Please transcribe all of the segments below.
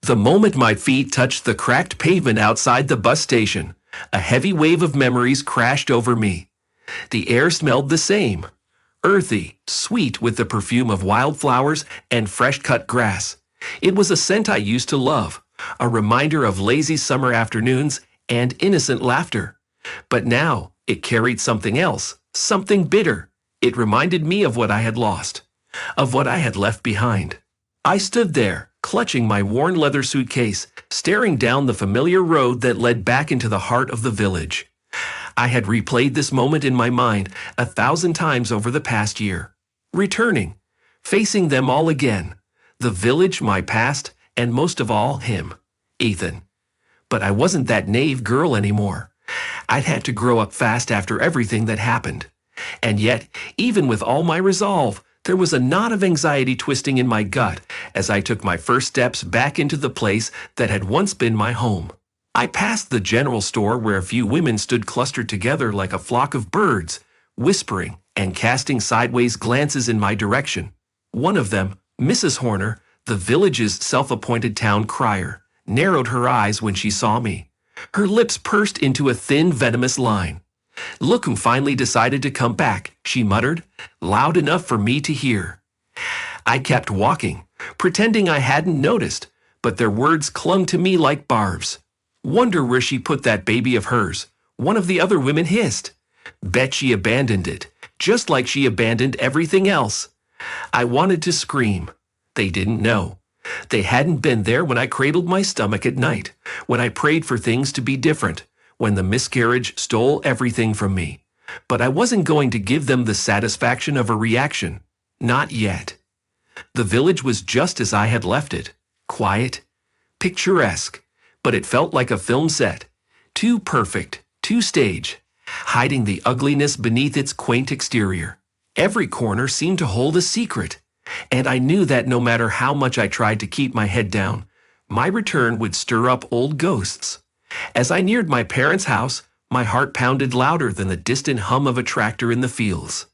The moment my feet touched the cracked pavement outside the bus station, a heavy wave of memories crashed over me. The air smelled the same, earthy, sweet with the perfume of wildflowers and fresh-cut grass. It was a scent I used to love, a reminder of lazy summer afternoons and innocent laughter. But now it carried something else, something bitter. It reminded me of what I had lost, of what I had left behind. I stood there, clutching my worn leather suitcase, staring down the familiar road that led back into the heart of the village. I had replayed this moment in my mind 1,000 times over the past year. Returning, facing them all again. The village, my past, and most of all, him, Ethan. But I wasn't that naive girl anymore. I'd had to grow up fast after everything that happened. And yet, even with all my resolve, there was a knot of anxiety twisting in my gut as I took my first steps back into the place that had once been my home. I passed the general store where a few women stood clustered together like a flock of birds, whispering and casting sideways glances in my direction. One of them, Mrs. Horner, the village's self-appointed town crier, narrowed her eyes when she saw me. Her lips pursed into a thin, venomous line. "Look who finally decided to come back," she muttered, loud enough for me to hear. I kept walking, pretending I hadn't noticed, but their words clung to me like barbs. "Wonder where she put that baby of hers," one of the other women hissed. "Bet she abandoned it, just like she abandoned everything else." I wanted to scream. They didn't know. They hadn't been there when I cradled my stomach at night, when I prayed for things to be different, when the miscarriage stole everything from me. But I wasn't going to give them the satisfaction of a reaction. Not yet. The village was just as I had left it. Quiet, picturesque, but it felt like a film set. Too perfect, too staged, hiding the ugliness beneath its quaint exterior. Every corner seemed to hold a secret, and I knew that no matter how much I tried to keep my head down, my return would stir up old ghosts. As I neared my parents' house, my heart pounded louder than the distant hum of a tractor in the fields.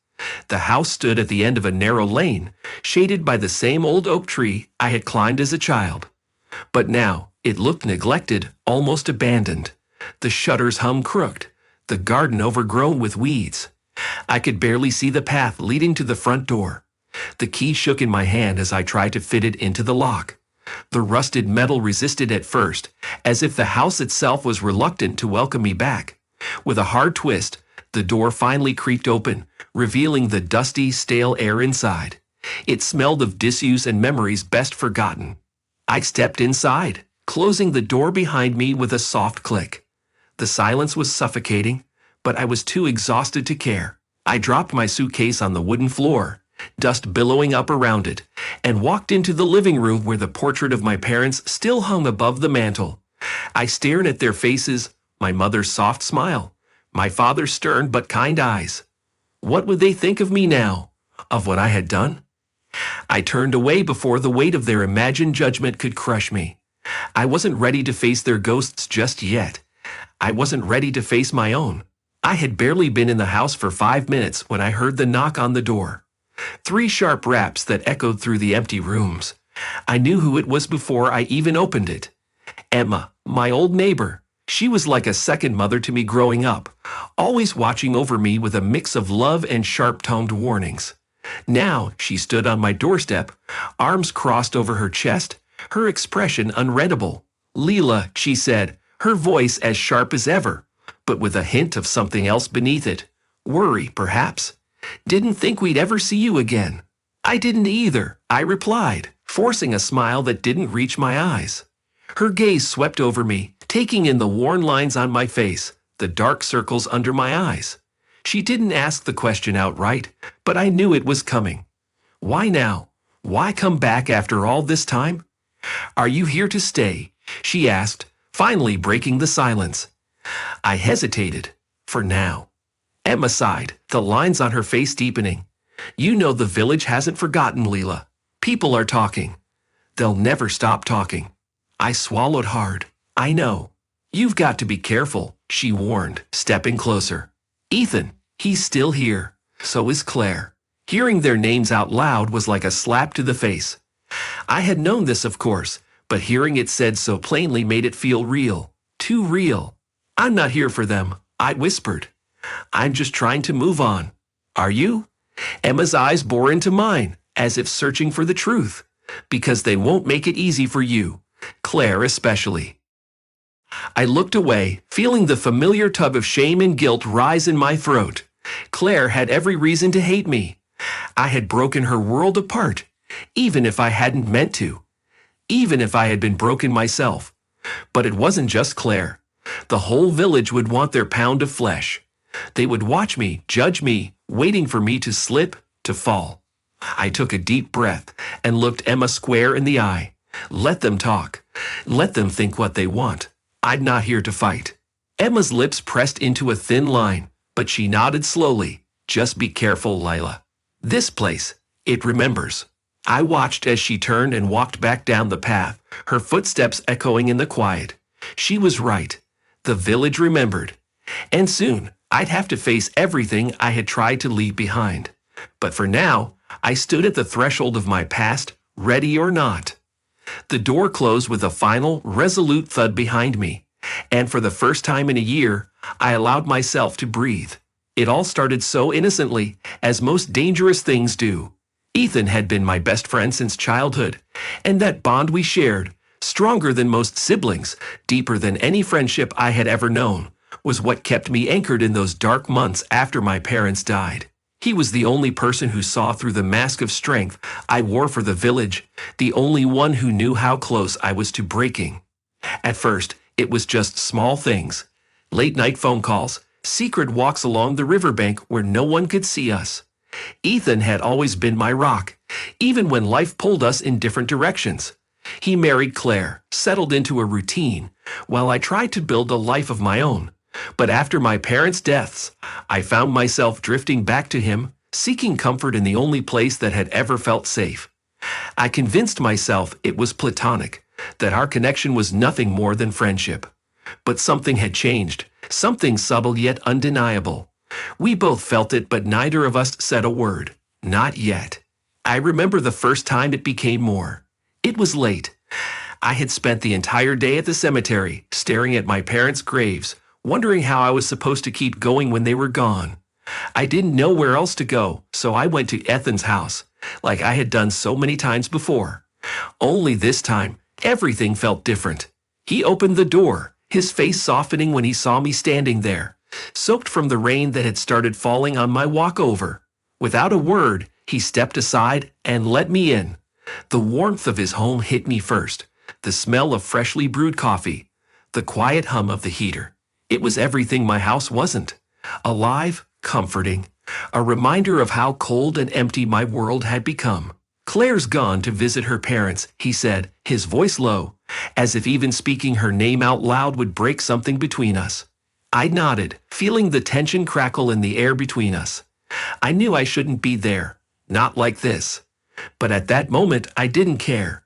The house stood at the end of a narrow lane, shaded by the same old oak tree I had climbed as a child. But now it looked neglected, almost abandoned. The shutters hung crooked, the garden overgrown with weeds. I could barely see the path leading to the front door. The key shook in my hand as I tried to fit it into the lock. The rusted metal resisted at first, as if the house itself was reluctant to welcome me back. With a hard twist, the door finally creaked open, revealing the dusty, stale air inside. It smelled of disuse and memories best forgotten. I stepped inside, closing the door behind me with a soft click. The silence was suffocating, but I was too exhausted to care. I dropped my suitcase on the wooden floor, dust billowing up around it, and walked into the living room where the portrait of my parents still hung above the mantel. I stared at their faces, my mother's soft smile, my father's stern but kind eyes. What would they think of me now? Of what I had done? I turned away before the weight of their imagined judgment could crush me. I wasn't ready to face their ghosts just yet. I wasn't ready to face my own. I had barely been in the house for 5 minutes when I heard the knock on the door. 3 sharp raps that echoed through the empty rooms. I knew who it was before I even opened it. Emma, my old neighbor. She was like a second mother to me growing up, always watching over me with a mix of love and sharp-toned warnings. Now she stood on my doorstep, arms crossed over her chest, her expression unreadable. "Leela," she said, her voice as sharp as ever, but with a hint of something else beneath it. Worry, perhaps. "Didn't think we'd ever see you again." "I didn't either," I replied, forcing a smile that didn't reach my eyes. Her gaze swept over me, taking in the worn lines on my face, the dark circles under my eyes. She didn't ask the question outright, but I knew it was coming. "Why now? Why come back after all this time?" "Are you here to stay?" she asked, finally breaking the silence. I hesitated. For now. Emma sighed, the lines on her face deepening. "You know the village hasn't forgotten, Leela. People are talking. They'll never stop talking." I swallowed hard. "I know. You've got to be careful," she warned, stepping closer. "Ethan, he's still here. So is Claire." Hearing their names out loud was like a slap to the face. I had known this, of course, but hearing it said so plainly made it feel real. Too real. "I'm not here for them," I whispered. "I'm just trying to move on." "Are you?" Emma's eyes bore into mine, as if searching for the truth. "Because they won't make it easy for you. Claire especially." I looked away, feeling the familiar tug of shame and guilt rise in my throat. Claire had every reason to hate me. I had broken her world apart, even if I hadn't meant to. Even if I had been broken myself. But it wasn't just Claire. The whole village would want their pound of flesh. They would watch me, judge me, waiting for me to slip, to fall. I took a deep breath and looked Emma square in the eye. Let them talk. Let them think what they want. I'm not here to fight. Emma's lips pressed into a thin line, but she nodded slowly. "Just be careful, Lila. This place, it remembers." I watched as she turned and walked back down the path, her footsteps echoing in the quiet. She was right. The village remembered. And soon, I'd have to face everything I had tried to leave behind. But for now, I stood at the threshold of my past, ready or not. The door closed with a final, resolute thud behind me, and for the first time in a year, I allowed myself to breathe. It all started so innocently, as most dangerous things do. Ethan had been my best friend since childhood, and that bond we shared, stronger than most siblings, deeper than any friendship I had ever known, was what kept me anchored in those dark months after my parents died. He was the only person who saw through the mask of strength I wore for the village, the only one who knew how close I was to breaking. At first, it was just small things. Late-night phone calls, secret walks along the riverbank where no one could see us. Ethan had always been my rock, even when life pulled us in different directions. He married Claire, settled into a routine, while I tried to build a life of my own. But after my parents' deaths, I found myself drifting back to him, seeking comfort in the only place that had ever felt safe. I convinced myself it was platonic, that our connection was nothing more than friendship. But something had changed, something subtle yet undeniable. We both felt it, but neither of us said a word. Not yet. I remember the first time it became more. It was late. I had spent the entire day at the cemetery, staring at my parents' graves, wondering how I was supposed to keep going when they were gone. I didn't know where else to go, so I went to Ethan's house, like I had done so many times before. Only this time, everything felt different. He opened the door, his face softening when he saw me standing there, soaked from the rain that had started falling on my walk over. Without a word, he stepped aside and let me in. The warmth of his home hit me first, the smell of freshly brewed coffee, the quiet hum of the heater. It was everything my house wasn't. Alive, comforting, a reminder of how cold and empty my world had become. "Claire's gone to visit her parents," he said, his voice low, as if even speaking her name out loud would break something between us. I nodded, feeling the tension crackle in the air between us. I knew I shouldn't be there, not like this. But at that moment, I didn't care.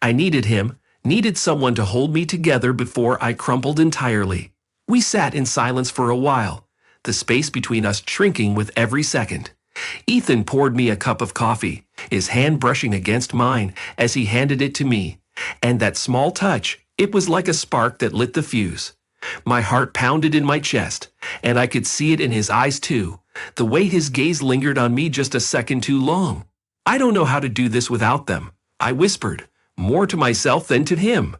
I needed him, needed someone to hold me together before I crumpled entirely. We sat in silence for a while, the space between us shrinking with every second. Ethan poured me a cup of coffee, his hand brushing against mine as he handed it to me. And that small touch, it was like a spark that lit the fuse. My heart pounded in my chest, and I could see it in his eyes too, the way his gaze lingered on me just a second too long. "I don't know how to do this without them," I whispered, more to myself than to him.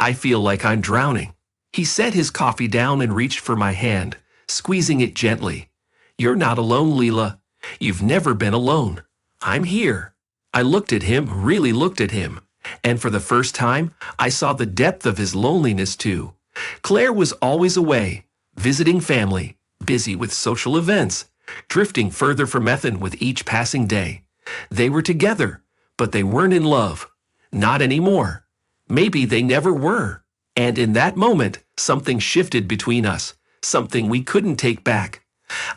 "I feel like I'm drowning." He set his coffee down and reached for my hand, squeezing it gently. "You're not alone, Leela. You've never been alone. I'm here." I looked at him, really looked at him, and for the first time, I saw the depth of his loneliness too. Claire was always away, visiting family, busy with social events, drifting further from Ethan with each passing day. They were together, but they weren't in love. Not anymore. Maybe they never were. And in that moment, something shifted between us, something we couldn't take back.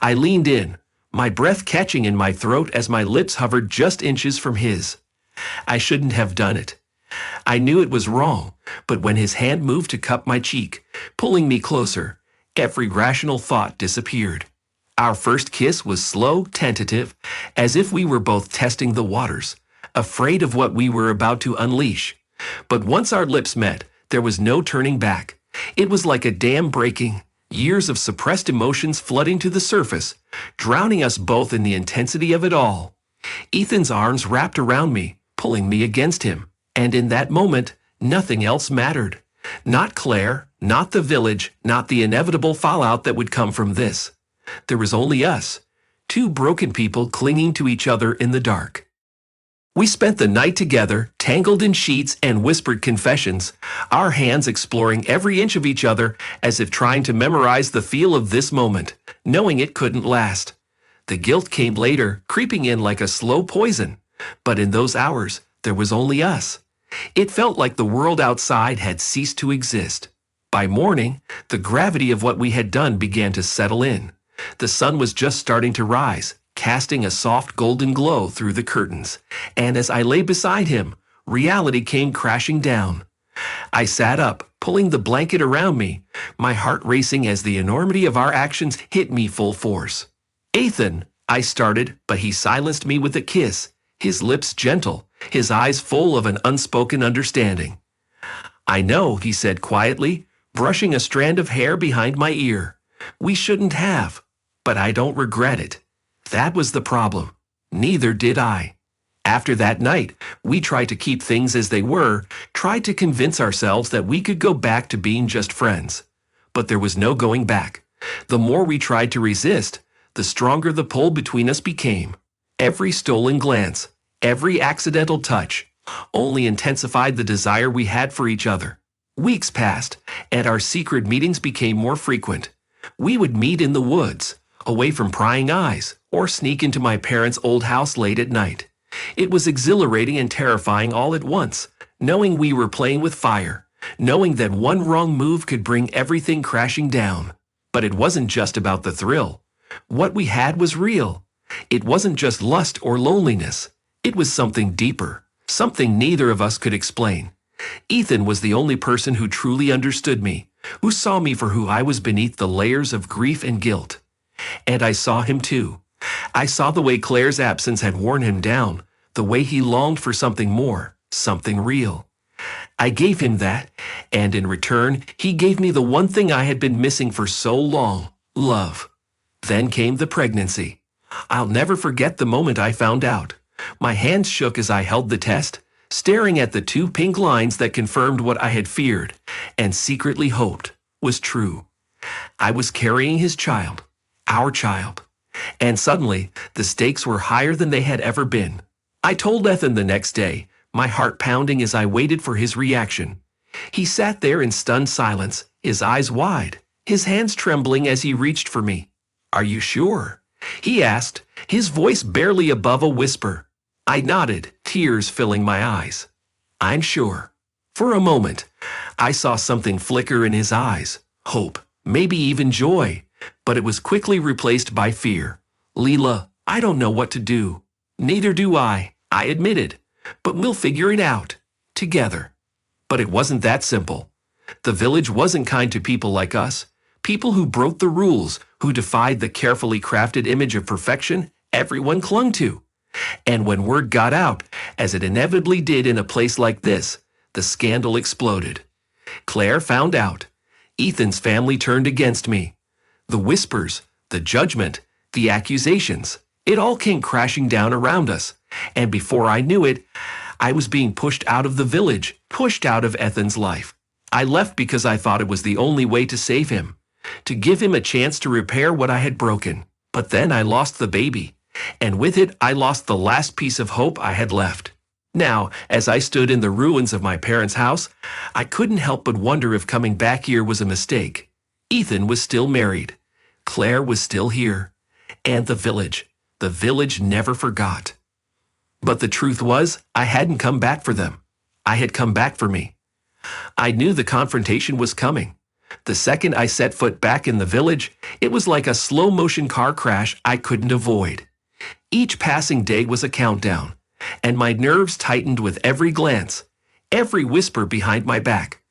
I leaned in, my breath catching in my throat as my lips hovered just inches from his. I shouldn't have done it. I knew it was wrong, but when his hand moved to cup my cheek, pulling me closer, every rational thought disappeared. Our first kiss was slow, tentative, as if we were both testing the waters, afraid of what we were about to unleash. But once our lips met, there was no turning back. It was like a dam breaking, years of suppressed emotions flooding to the surface, drowning us both in the intensity of it all. Ethan's arms wrapped around me, pulling me against him, and in that moment, nothing else mattered. Not Claire, not the village, not the inevitable fallout that would come from this. There was only us, two broken people clinging to each other in the dark. We spent the night together, tangled in sheets and whispered confessions, our hands exploring every inch of each other as if trying to memorize the feel of this moment, knowing it couldn't last. The guilt came later, creeping in like a slow poison. But in those hours, there was only us. It felt like the world outside had ceased to exist. By morning, the gravity of what we had done began to settle in. The sun was just starting to rise, casting a soft golden glow through the curtains, and as I lay beside him, reality came crashing down. I sat up, pulling the blanket around me, my heart racing as the enormity of our actions hit me full force. "Ethan," I started, but he silenced me with a kiss, his lips gentle, his eyes full of an unspoken understanding. "I know," he said quietly, brushing a strand of hair behind my ear. "We shouldn't have, but I don't regret it. That was the problem. Neither did I." After that night, we tried to keep things as they were, tried to convince ourselves that we could go back to being just friends. But there was no going back. The more we tried to resist, the stronger the pull between us became. Every stolen glance, every accidental touch, only intensified the desire we had for each other. Weeks passed, and our secret meetings became more frequent. We would meet in the woods, away from prying eyes, or sneak into my parents' old house late at night. It was exhilarating and terrifying all at once, knowing we were playing with fire, knowing that one wrong move could bring everything crashing down. But it wasn't just about the thrill. What we had was real. It wasn't just lust or loneliness. It was something deeper, something neither of us could explain. Ethan was the only person who truly understood me, who saw me for who I was beneath the layers of grief and guilt. And I saw him too. I saw the way Claire's absence had worn him down, the way he longed for something more, something real. I gave him that, and in return, he gave me the one thing I had been missing for so long, love. Then came the pregnancy. I'll never forget the moment I found out. My hands shook as I held the test, staring at the two pink lines that confirmed what I had feared, and secretly hoped was true. I was carrying his child, our child. And suddenly, the stakes were higher than they had ever been. I told Ethan the next day, my heart pounding as I waited for his reaction. He sat there in stunned silence, his eyes wide, his hands trembling as he reached for me. "Are you sure?" he asked, his voice barely above a whisper. I nodded, tears filling my eyes. "I'm sure." For a moment, I saw something flicker in his eyes, hope, maybe even joy, but it was quickly replaced by fear. "Leela, I don't know what to do." "Neither do I admitted. "But we'll figure it out. Together." But it wasn't that simple. The village wasn't kind to people like us. People who broke the rules, who defied the carefully crafted image of perfection everyone clung to. And when word got out, as it inevitably did in a place like this, the scandal exploded. Claire found out. Ethan's family turned against me. The whispers, the judgment, the accusations, it all came crashing down around us. And before I knew it, I was being pushed out of the village, pushed out of Ethan's life. I left because I thought it was the only way to save him, to give him a chance to repair what I had broken. But then I lost the baby, and with it I lost the last piece of hope I had left. Now, as I stood in the ruins of my parents' house, I couldn't help but wonder if coming back here was a mistake. Ethan was still married. Claire was still here. And the village never forgot. But the truth was, I hadn't come back for them. I had come back for me. I knew the confrontation was coming. The second I set foot back in the village, it was like a slow-motion car crash I couldn't avoid. Each passing day was a countdown, and my nerves tightened with every glance, every whisper behind my back.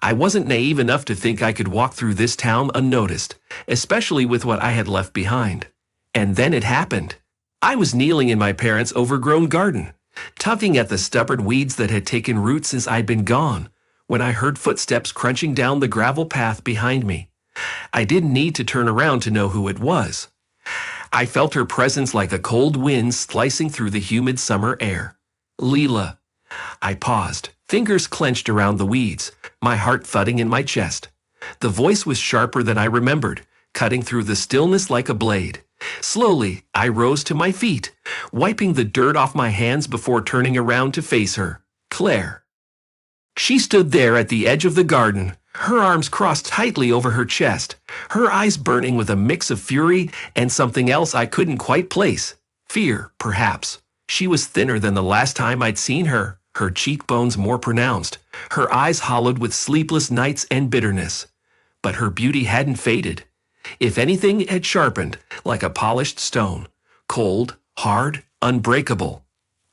I wasn't naive enough to think I could walk through this town unnoticed, especially with what I had left behind. And then it happened. I was kneeling in my parents' overgrown garden, tugging at the stubborn weeds that had taken root since I'd been gone, when I heard footsteps crunching down the gravel path behind me. I didn't need to turn around to know who it was. I felt her presence like a cold wind slicing through the humid summer air. Leela. I paused, fingers clenched around the weeds, my heart thudding in my chest. The voice was sharper than I remembered, cutting through the stillness like a blade. Slowly, I rose to my feet, wiping the dirt off my hands before turning around to face her. Claire. She stood there at the edge of the garden, her arms crossed tightly over her chest, her eyes burning with a mix of fury and something else I couldn't quite place. Fear, perhaps. She was thinner than the last time I'd seen her, her cheekbones more pronounced, her eyes hollowed with sleepless nights and bitterness. But her beauty hadn't faded. If anything, it had sharpened, like a polished stone. Cold, hard, unbreakable.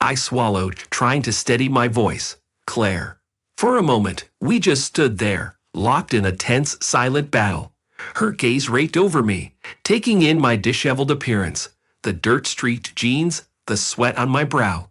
I swallowed, trying to steady my voice. Claire. For a moment, we just stood there, locked in a tense, silent battle. Her gaze raked over me, taking in my disheveled appearance, the dirt-streaked jeans, the sweat on my brow.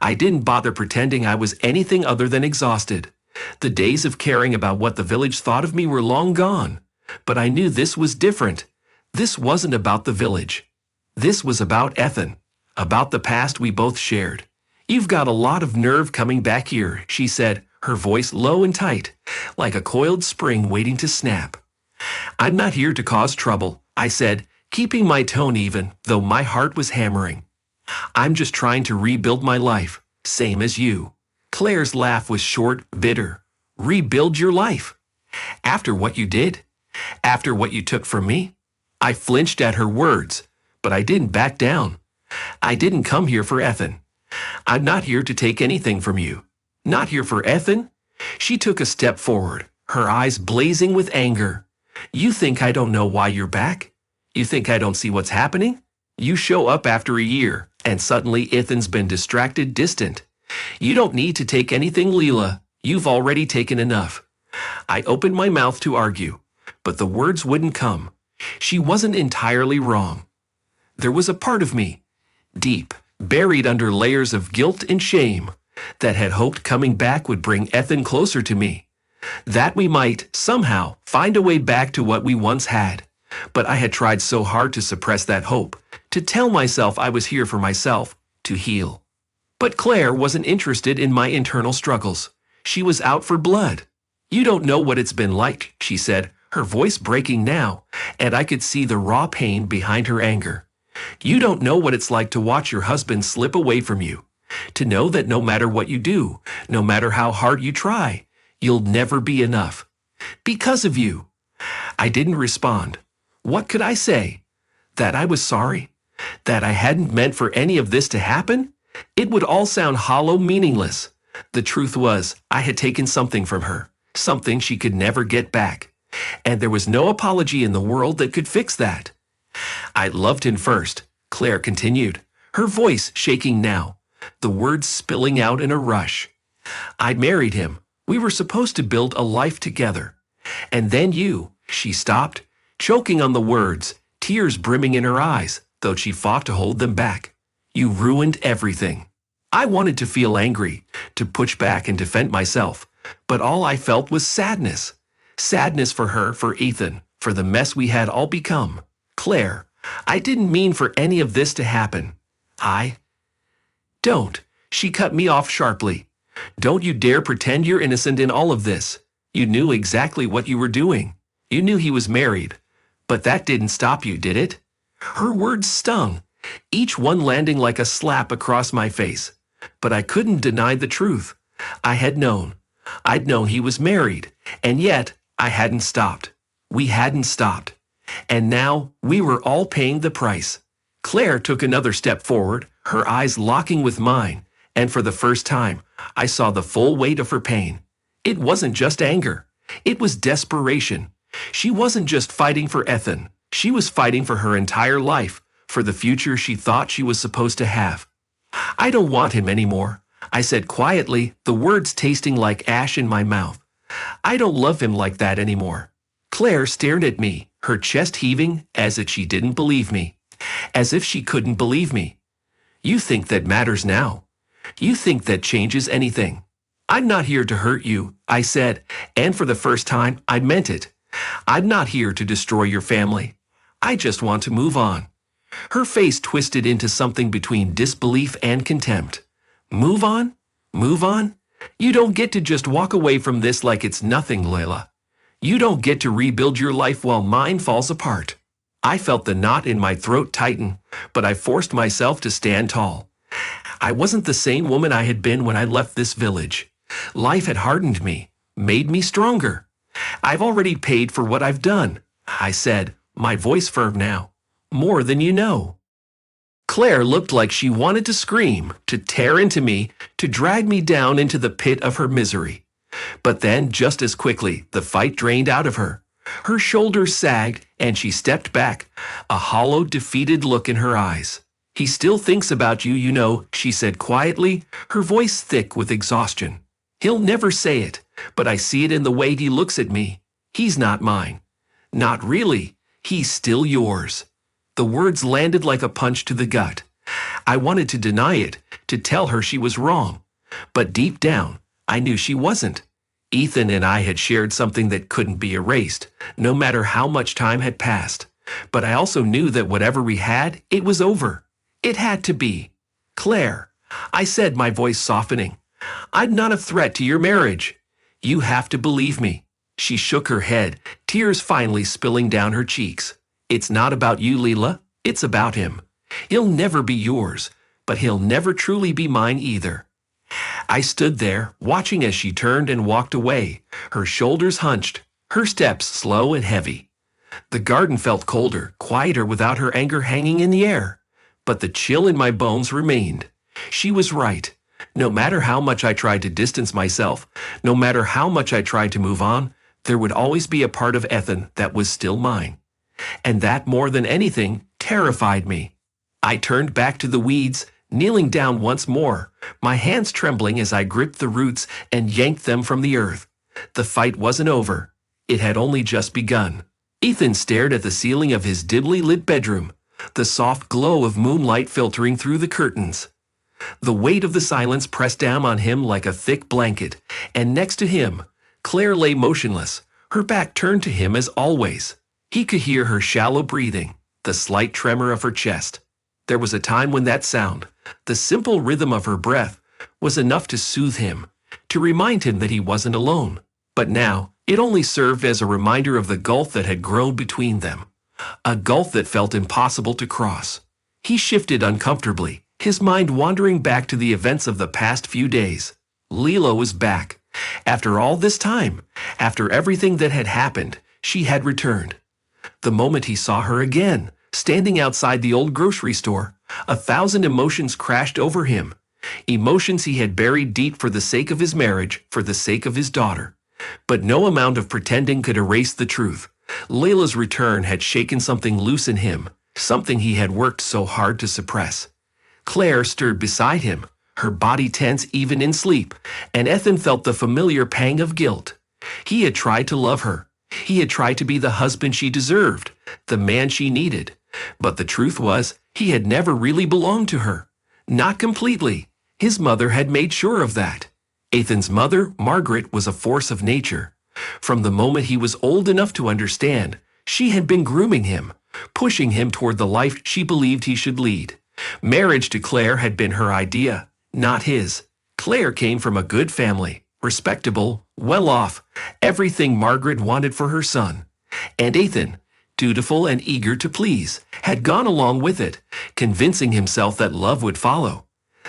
I didn't bother pretending I was anything other than exhausted. The days of caring about what the village thought of me were long gone. But I knew this was different. This wasn't about the village. This was about Ethan, about the past we both shared. You've got a lot of nerve coming back here, she said, her voice low and tight, like a coiled spring waiting to snap. I'm not here to cause trouble, I said, keeping my tone even, though my heart was hammering. I'm just trying to rebuild my life, same as you. Claire's laugh was short, bitter. Rebuild your life? After what you did? After what you took from me? I flinched at her words, but I didn't back down. I didn't come here for Ethan. I'm not here to take anything from you. Not here for Ethan? She took a step forward, her eyes blazing with anger. You think I don't know why you're back? You think I don't see what's happening? You show up after a year, and suddenly Ethan's been distracted, distant. You don't need to take anything, Leela. You've already taken enough. I opened my mouth to argue, but the words wouldn't come. She wasn't entirely wrong. There was a part of me, deep, buried under layers of guilt and shame, that had hoped coming back would bring Ethan closer to me, that we might, somehow, find a way back to what we once had. But I had tried so hard to suppress that hope, to tell myself I was here for myself, to heal. But Claire wasn't interested in my internal struggles. She was out for blood. You don't know what it's been like, she said, her voice breaking now, and I could see the raw pain behind her anger. You don't know what it's like to watch your husband slip away from you, to know that no matter what you do, no matter how hard you try, you'll never be enough. Because of you. I didn't respond. What could I say? That I was sorry? That I hadn't meant for any of this to happen? It would all sound hollow, meaningless. The truth was, I had taken something from her, something she could never get back. And there was no apology in the world that could fix that. I loved him first, Claire continued, her voice shaking now, the words spilling out in a rush. I married him. We were supposed to build a life together. And then you, she stopped, choking on the words, tears brimming in her eyes, though she fought to hold them back. You ruined everything. I wanted to feel angry, to push back and defend myself, but all I felt was sadness. Sadness for her, for Ethan, for the mess we had all become. Claire, I didn't mean for any of this to happen. Don't. She cut me off sharply. Don't you dare pretend you're innocent in all of this. You knew exactly what you were doing. You knew he was married. But that didn't stop you, did it? Her words stung, each one landing like a slap across my face. But I couldn't deny the truth. I had known. I'd known he was married, and yet I hadn't stopped. We hadn't stopped. And now we were all paying the price. Claire took another step forward, her eyes locking with mine, and for the first time, I saw the full weight of her pain. It wasn't just anger. It was desperation. She wasn't just fighting for Ethan. She was fighting for her entire life, for the future she thought she was supposed to have. I don't want him anymore, I said quietly, the words tasting like ash in my mouth. I don't love him like that anymore. Claire stared at me, her chest heaving as if she didn't believe me, as if she couldn't believe me. You think that matters now. You think that changes anything. I'm not here to hurt you, I said, and for the first time, I meant it. I'm not here to destroy your family. I just want to move on. Her face twisted into something between disbelief and contempt. Move on? Move on? You don't get to just walk away from this like it's nothing, Layla. You don't get to rebuild your life while mine falls apart. I felt the knot in my throat tighten, but I forced myself to stand tall. I wasn't the same woman I had been when I left this village. Life had hardened me, made me stronger. I've already paid for what I've done, I said, my voice firm now. More than you know. Claire looked like she wanted to scream, to tear into me, to drag me down into the pit of her misery. But then, just as quickly, the fight drained out of her. Her shoulders sagged, and she stepped back, a hollow, defeated look in her eyes. He still thinks about you, you know, she said quietly, her voice thick with exhaustion. He'll never say it, but I see it in the way he looks at me. He's not mine. Not really. He's still yours. The words landed like a punch to the gut. I wanted to deny it, to tell her she was wrong. But deep down, I knew she wasn't. Ethan and I had shared something that couldn't be erased, no matter how much time had passed. But I also knew that whatever we had, it was over. It had to be. Claire, I said, my voice softening, I'm not a threat to your marriage. You have to believe me. She shook her head, tears finally spilling down her cheeks. It's not about you, Leela. It's about him. He'll never be yours, but he'll never truly be mine either. I stood there, watching as she turned and walked away, her shoulders hunched, her steps slow and heavy. The garden felt colder, quieter without her anger hanging in the air. But the chill in my bones remained. She was right. No matter how much I tried to distance myself, no matter how much I tried to move on, there would always be a part of Ethan that was still mine. And that, more than anything, terrified me. I turned back to the weeds, kneeling down once more, my hands trembling as I gripped the roots and yanked them from the earth. The fight wasn't over. It had only just begun. Ethan stared at the ceiling of his dimly lit bedroom, the soft glow of moonlight filtering through the curtains. The weight of the silence pressed down on him like a thick blanket, and next to him, Claire lay motionless, her back turned to him as always. He could hear her shallow breathing, the slight tremor of her chest. There was a time when that sound, the simple rhythm of her breath, was enough to soothe him, to remind him that he wasn't alone. But now, it only served as a reminder of the gulf that had grown between them, a gulf that felt impossible to cross. He shifted uncomfortably, his mind wandering back to the events of the past few days. Leela was back. After all this time, after everything that had happened, she had returned. The moment he saw her again, standing outside the old grocery store, 1,000 emotions crashed over him. Emotions he had buried deep for the sake of his marriage, for the sake of his daughter. But no amount of pretending could erase the truth. Layla's return had shaken something loose in him, something he had worked so hard to suppress. Claire stirred beside him, her body tense even in sleep, and Ethan felt the familiar pang of guilt. He had tried to love her. He had tried to be the husband she deserved, the man she needed. But the truth was, he had never really belonged to her. Not completely. His mother had made sure of that. Ethan's mother, Margaret, was a force of nature. From the moment he was old enough to understand, she had been grooming him, pushing him toward the life she believed he should lead. Marriage to Claire had been her idea, not his. Claire came from a good family, respectable, well-off, everything Margaret wanted for her son. And Ethan, dutiful and eager to please, had gone along with it, convincing himself that love would follow,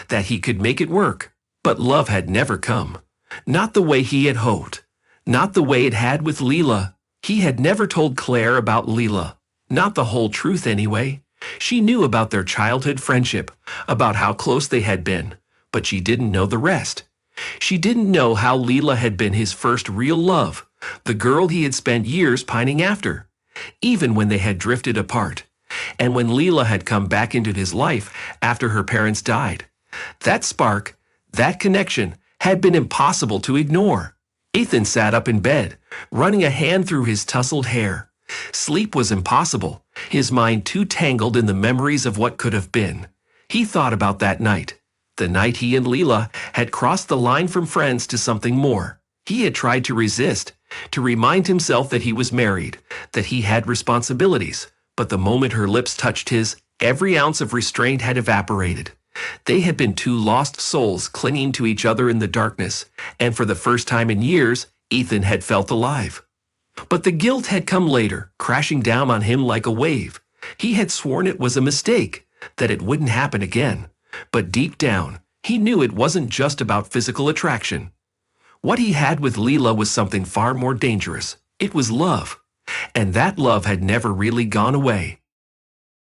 that he could make it work. But love had never come. Not the way he had hoped. Not the way it had with Leela. He had never told Claire about Leela. Not the whole truth anyway. She knew about their childhood friendship, about how close they had been, but she didn't know the rest. She didn't know how Leela had been his first real love, the girl he had spent years pining after, even when they had drifted apart, and when Leela had come back into his life after her parents died. That spark, that connection, had been impossible to ignore. Ethan sat up in bed, running a hand through his tousled hair. Sleep was impossible, his mind too tangled in the memories of what could have been. He thought about that night. The night he and Leela had crossed the line from friends to something more. He had tried to resist, to remind himself that he was married, that he had responsibilities, but the moment her lips touched his, every ounce of restraint had evaporated. They had been two lost souls clinging to each other in the darkness, and for the first time in years, Ethan had felt alive. But the guilt had come later, crashing down on him like a wave. He had sworn it was a mistake, that it wouldn't happen again. But deep down, he knew it wasn't just about physical attraction. What he had with Leela was something far more dangerous. It was love. And that love had never really gone away.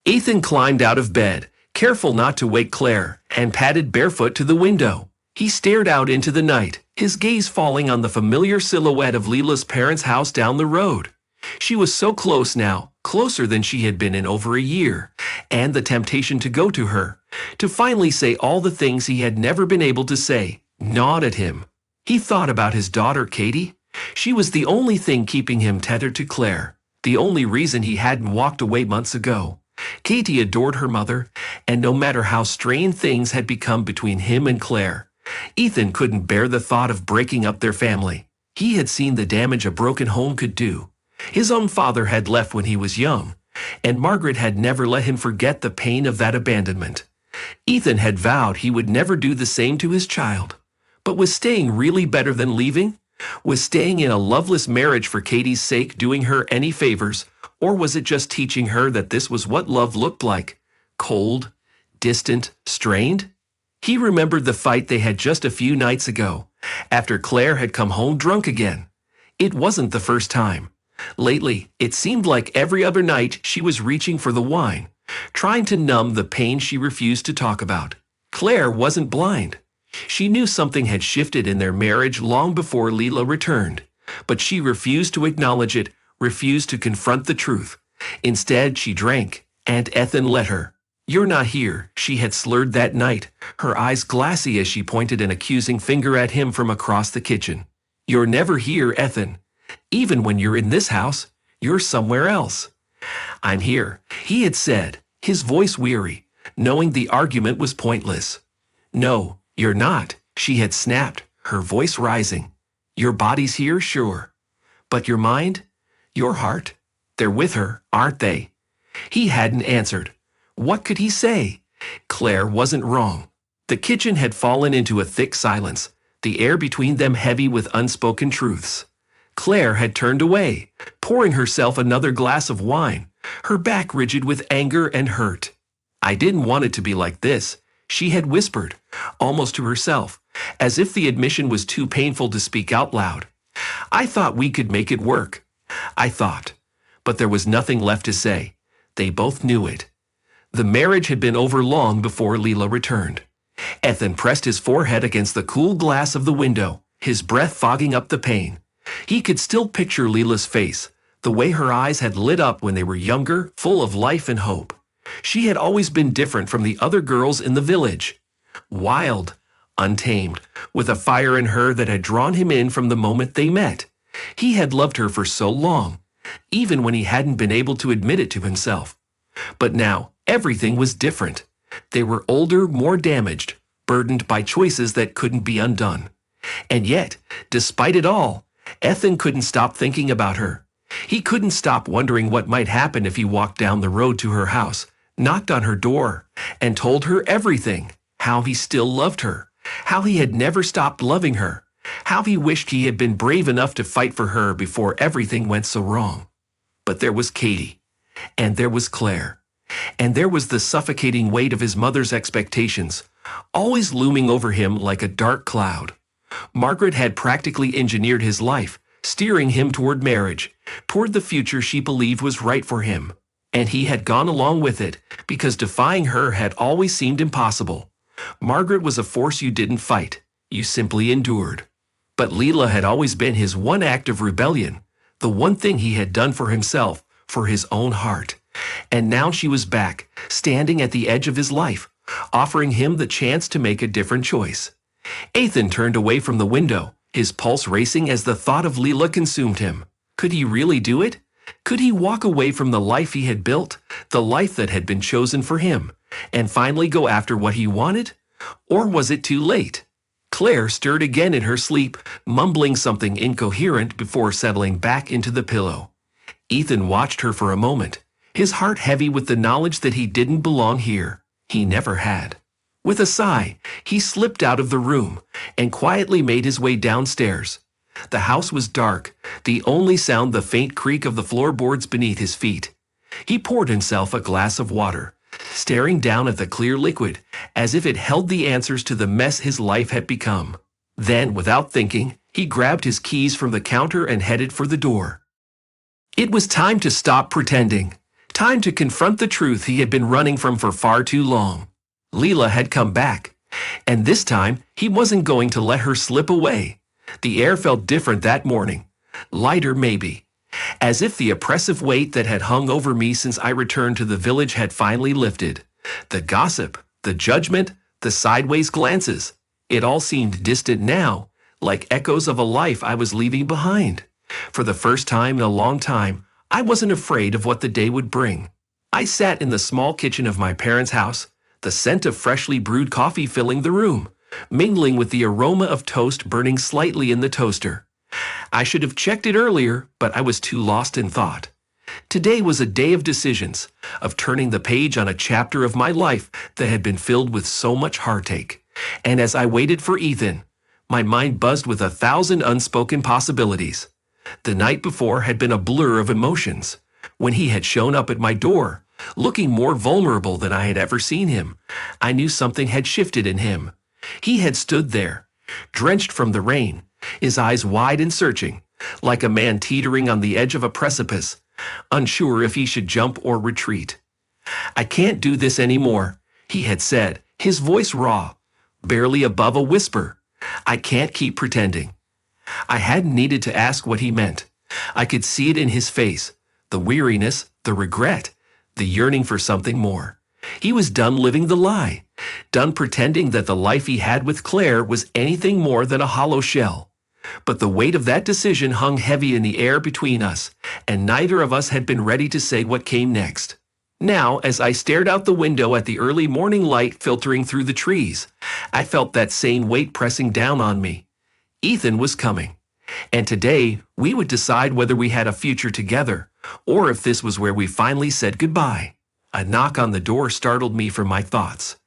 Ethan climbed out of bed, careful not to wake Claire, and padded barefoot to the window. He stared out into the night, his gaze falling on the familiar silhouette of Leela's parents' house down the road. She was so close now, closer than she had been in over a year, and the temptation to go to her, to finally say all the things he had never been able to say, gnawed at him. He thought about his daughter, Katie. She was the only thing keeping him tethered to Claire, the only reason he hadn't walked away months ago. Katie adored her mother, and no matter how strained things had become between him and Claire, Ethan couldn't bear the thought of breaking up their family. He had seen the damage a broken home could do. His own father had left when he was young, and Margaret had never let him forget the pain of that abandonment. Ethan had vowed he would never do the same to his child. But was staying really better than leaving? Was staying in a loveless marriage for Katie's sake doing her any favors, or was it just teaching her that this was what love looked like? Cold, distant, strained? He remembered the fight they had just a few nights ago, after Claire had come home drunk again. It wasn't the first time. Lately, it seemed like every other night she was reaching for the wine, trying to numb the pain she refused to talk about. Claire wasn't blind. She knew something had shifted in their marriage long before Leela returned, but she refused to acknowledge it, refused to confront the truth. Instead, she drank, and Ethan let her. "You're not here," she had slurred that night, her eyes glassy as she pointed an accusing finger at him from across the kitchen. "You're never here, Ethan. Even when you're in this house, you're somewhere else." "I'm here," he had said, his voice weary, knowing the argument was pointless. "No, you're not," she had snapped, her voice rising. "Your body's here, sure. But your mind? Your heart? They're with her, aren't they?" He hadn't answered. What could he say? Claire wasn't wrong. The kitchen had fallen into a thick silence, the air between them heavy with unspoken truths. Claire had turned away, pouring herself another glass of wine, her back rigid with anger and hurt. "I didn't want it to be like this," she had whispered, almost to herself, as if the admission was too painful to speak out loud. "I thought we could make it work. I thought." But there was nothing left to say. They both knew it. The marriage had been over long before Leela returned. Ethan pressed his forehead against the cool glass of the window, his breath fogging up the pain. He could still picture Leela's face, the way her eyes had lit up when they were younger, full of life and hope. She had always been different from the other girls in the village. Wild, untamed, with a fire in her that had drawn him in from the moment they met. He had loved her for so long, even when he hadn't been able to admit it to himself. But now, everything was different. They were older, more damaged, burdened by choices that couldn't be undone. And yet, despite it all, Ethan couldn't stop thinking about her. He couldn't stop wondering what might happen if he walked down the road to her house, knocked on her door, and told her everything. How he still loved her, how he had never stopped loving her, how he wished he had been brave enough to fight for her before everything went so wrong. But there was Katie, and there was Claire, and there was the suffocating weight of his mother's expectations, always looming over him like a dark cloud. Margaret had practically engineered his life, steering him toward marriage, toward the future she believed was right for him. And he had gone along with it, because defying her had always seemed impossible. Margaret was a force you didn't fight, you simply endured. But Leela had always been his one act of rebellion, the one thing he had done for himself, for his own heart. And now she was back, standing at the edge of his life, offering him the chance to make a different choice. Ethan turned away from the window, his pulse racing as the thought of Leela consumed him. Could he really do it? Could he walk away from the life he had built, the life that had been chosen for him, and finally go after what he wanted? Or was it too late? Claire stirred again in her sleep, mumbling something incoherent before settling back into the pillow. Ethan watched her for a moment, his heart heavy with the knowledge that he didn't belong here. He never had. With a sigh, he slipped out of the room and quietly made his way downstairs. The house was dark, the only sound the faint creak of the floorboards beneath his feet. He poured himself a glass of water, staring down at the clear liquid, as if it held the answers to the mess his life had become. Then, without thinking, he grabbed his keys from the counter and headed for the door. It was time to stop pretending. Time to confront the truth he had been running from for far too long. Leela had come back, and this time he wasn't going to let her slip away. The air felt different that morning. Lighter, maybe. As if the oppressive weight that had hung over me since I returned to the village had finally lifted. The gossip, the judgment, the sideways glances. It all seemed distant now, like echoes of a life I was leaving behind. For the first time in a long time, I wasn't afraid of what the day would bring. I sat in the small kitchen of my parents' house, the scent of freshly brewed coffee filling the room, mingling with the aroma of toast burning slightly in the toaster. I should have checked it earlier, but I was too lost in thought. Today was a day of decisions, of turning the page on a chapter of my life that had been filled with so much heartache. And as I waited for Ethan, my mind buzzed with 1,000 unspoken possibilities. The night before had been a blur of emotions. When he had shown up at my door, looking more vulnerable than I had ever seen him, I knew something had shifted in him. He had stood there, drenched from the rain, his eyes wide and searching, like a man teetering on the edge of a precipice, unsure if he should jump or retreat. "I can't do this anymore," he had said, his voice raw, barely above a whisper. "I can't keep pretending." I hadn't needed to ask what he meant. I could see it in his face, the weariness, the regret, the yearning for something more. He was done living the lie, done pretending that the life he had with Claire was anything more than a hollow shell. But the weight of that decision hung heavy in the air between us, and neither of us had been ready to say what came next. Now, as I stared out the window at the early morning light filtering through the trees, I felt that same weight pressing down on me. Ethan was coming, and today we would decide whether we had a future together, or if this was where we finally said goodbye. A knock on the door startled me from my thoughts.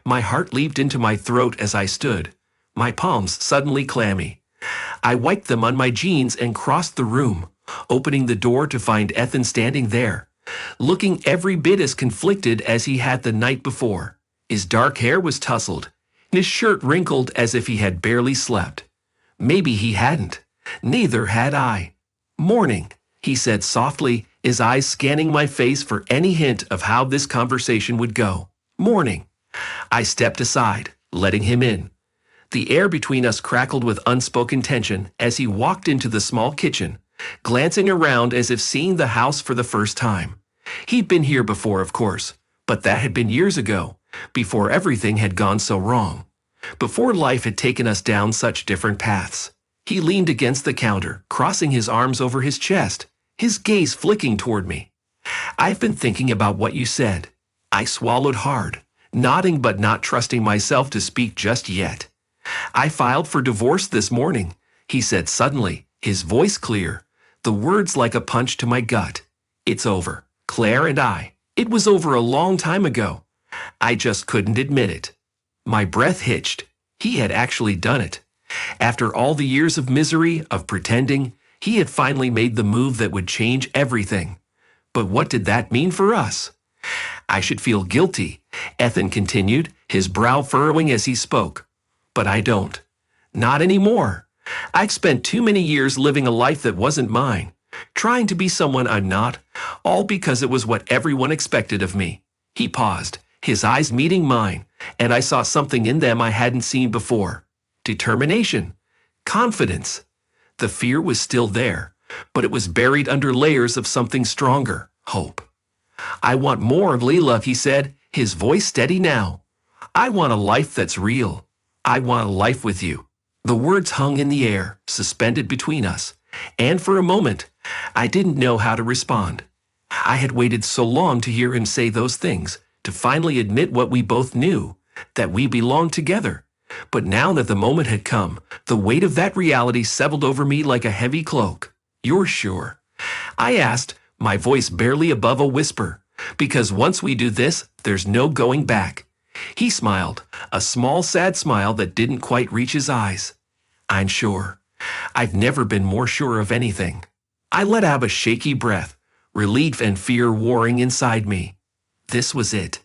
My heart leaped into my throat as I stood, my palms suddenly clammy. I wiped them on my jeans and crossed the room, opening the door to find Ethan standing there, looking every bit as conflicted as he had the night before. His dark hair was tousled, and his shirt wrinkled as if he had barely slept. Maybe he hadn't. Neither had I. "Morning," he said softly, his eyes scanning my face for any hint of how this conversation would go. "Morning." I stepped aside, letting him in. The air between us crackled with unspoken tension as he walked into the small kitchen, glancing around as if seeing the house for the first time. He'd been here before, of course, but that had been years ago, before everything had gone so wrong, before life had taken us down such different paths. He leaned against the counter, crossing his arms over his chest, his gaze flicking toward me. "I've been thinking about what you said." I swallowed hard, nodding but not trusting myself to speak just yet. "I filed for divorce this morning," he said suddenly, his voice clear, the words like a punch to my gut. "It's over. Claire and I. It was over a long time ago. I just couldn't admit it." My breath hitched. He had actually done it. After all the years of misery, of pretending, he had finally made the move that would change everything. But what did that mean for us? "I should feel guilty," Ethan continued, his brow furrowing as he spoke. "But I don't. Not anymore. I've spent too many years living a life that wasn't mine, trying to be someone I'm not, all because it was what everyone expected of me." He paused, his eyes meeting mine, and I saw something in them I hadn't seen before. Determination. Confidence. The fear was still there, but it was buried under layers of something stronger, hope. "I want more of Leela," he said, his voice steady now. "I want a life that's real. I want a life with you." The words hung in the air, suspended between us, and for a moment, I didn't know how to respond. I had waited so long to hear him say those things, to finally admit what we both knew, that we belonged together. But now that the moment had come, the weight of that reality settled over me like a heavy cloak. "You're sure?" I asked, my voice barely above a whisper, "because once we do this, there's no going back." He smiled, a small sad smile that didn't quite reach his eyes. "I'm sure. I've never been more sure of anything." I let out a shaky breath, relief and fear warring inside me. This was it.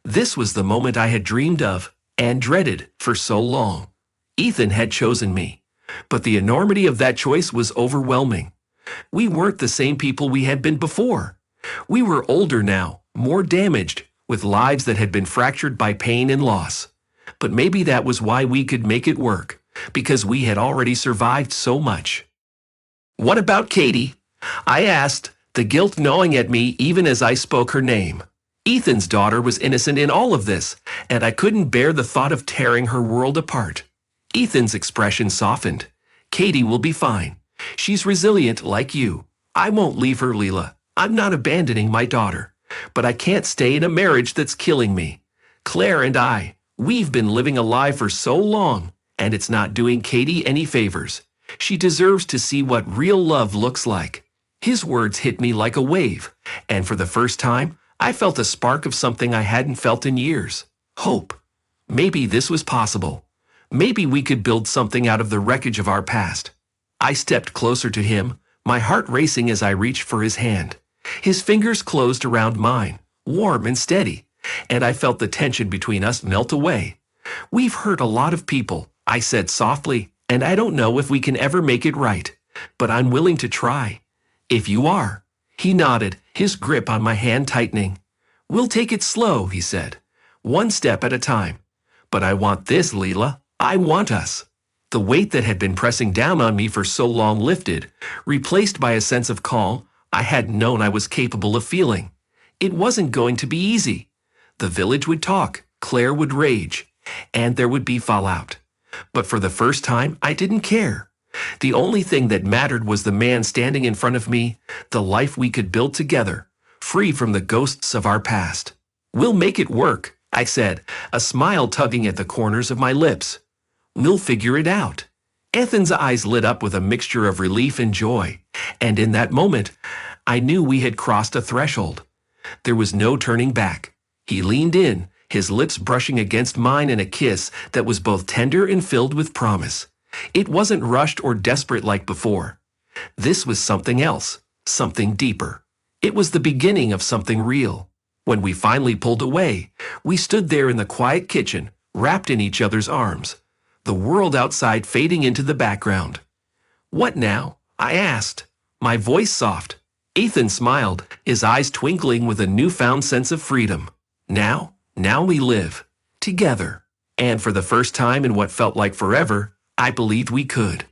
This was the moment I had dreamed of and dreaded for so long. Ethan had chosen me, but the enormity of that choice was overwhelming. We weren't the same people we had been before. We were older now, more damaged, with lives that had been fractured by pain and loss. But maybe that was why we could make it work, because we had already survived so much. "What about Katie?" I asked, the guilt gnawing at me even as I spoke her name. Ethan's daughter was innocent in all of this, and I couldn't bear the thought of tearing her world apart. Ethan's expression softened. "Katie will be fine. She's resilient like you. I won't leave her, Leela. I'm not abandoning my daughter. But I can't stay in a marriage that's killing me. Claire and we've been living a lie for so long, and it's not doing Katie any favors. She deserves to see what real love looks like." His words hit me like a wave, and for the first time, I felt a spark of something I hadn't felt in years. Hope. Maybe this was possible. Maybe we could build something out of the wreckage of our past. I stepped closer to him, my heart racing as I reached for his hand. His fingers closed around mine, warm and steady, and I felt the tension between us melt away. "We've hurt a lot of people," I said softly, "and I don't know if we can ever make it right, but I'm willing to try. If you are." He nodded, his grip on my hand tightening. "We'll take it slow," he said, "one step at a time. But I want this, Leela. I want us." The weight that had been pressing down on me for so long lifted, replaced by a sense of calm I hadn't known I was capable of feeling. It wasn't going to be easy. The village would talk, Claire would rage, and there would be fallout. But for the first time, I didn't care. The only thing that mattered was the man standing in front of me, the life we could build together, free from the ghosts of our past. "We'll make it work," I said, a smile tugging at the corners of my lips. "We'll figure it out." Ethan's eyes lit up with a mixture of relief and joy, and in that moment, I knew we had crossed a threshold. There was no turning back. He leaned in, his lips brushing against mine in a kiss that was both tender and filled with promise. It wasn't rushed or desperate like before. This was something else, something deeper. It was the beginning of something real. When we finally pulled away, we stood there in the quiet kitchen, wrapped in each other's arms, the world outside fading into the background. "What now?" I asked, my voice soft. Ethan smiled, his eyes twinkling with a newfound sense of freedom. Now we live, together. And for the first time in what felt like forever, I believed we could.